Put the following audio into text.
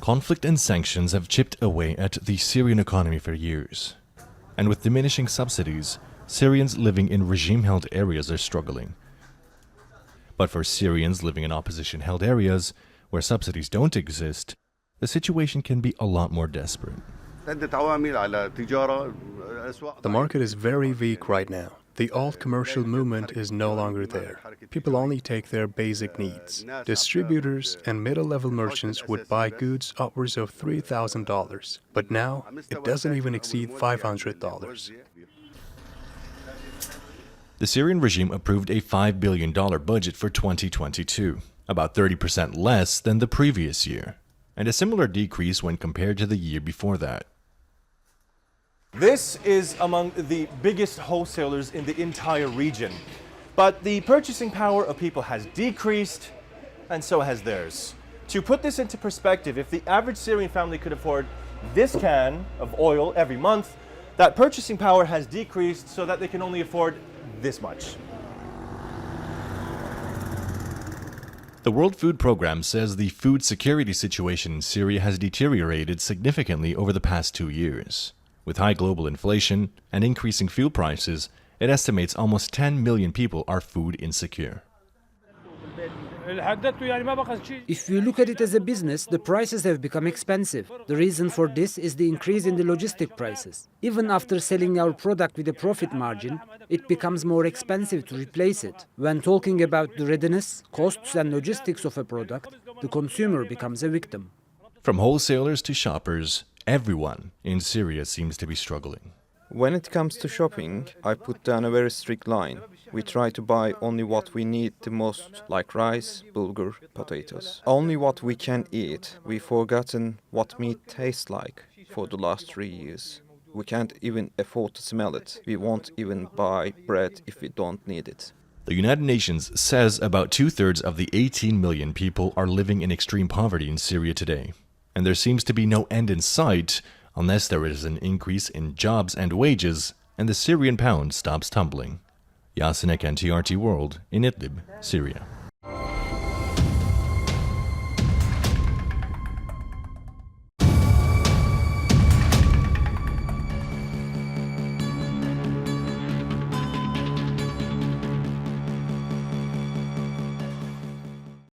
Conflict and sanctions have chipped away at the Syrian economy for years. And with diminishing subsidies, Syrians living in regime-held areas are struggling. But for Syrians living in opposition-held areas, where subsidies don't exist, the situation can be a lot more desperate. The market is very weak right now. The old commercial movement is no longer there. People only take their basic needs. Distributors and middle-level merchants would buy goods upwards of $3,000, but now it doesn't even exceed $500. The Syrian regime approved a $5 billion budget for 2022, about 30% less than the previous year, and a similar decrease when compared to the year before that. This is among the biggest wholesalers in the entire region. But the purchasing power of people has decreased, and so has theirs. To put this into perspective, if the average Syrian family could afford this can of oil every month, that purchasing power has decreased so that they can only afford this much. The World Food Programme says the food security situation in Syria has deteriorated significantly over the past 2 years. With high global inflation and increasing fuel prices, it estimates almost 10 million people are food insecure. If we look at it as a business, the prices have become expensive. The reason for this is the increase in the logistic prices. Even after selling our product with a profit margin, it becomes more expensive to replace it. When talking about the readiness, costs and logistics of a product, the consumer becomes a victim. From wholesalers to shoppers, everyone in Syria seems to be struggling. When it comes to shopping, I put down a very strict line. We try to buy only what we need the most, like rice, bulgur, potatoes. Only what we can eat. We've forgotten what meat tastes like for the last 3 years. We can't even afford to smell it. We won't even buy bread if we don't need it. The United Nations says about 2/3 of the 18 million people are living in extreme poverty in Syria today. And there seems to be no end in sight unless there is an increase in jobs and wages and the Syrian pound stops tumbling. Yasenek, NTRT World, in Idlib, Syria.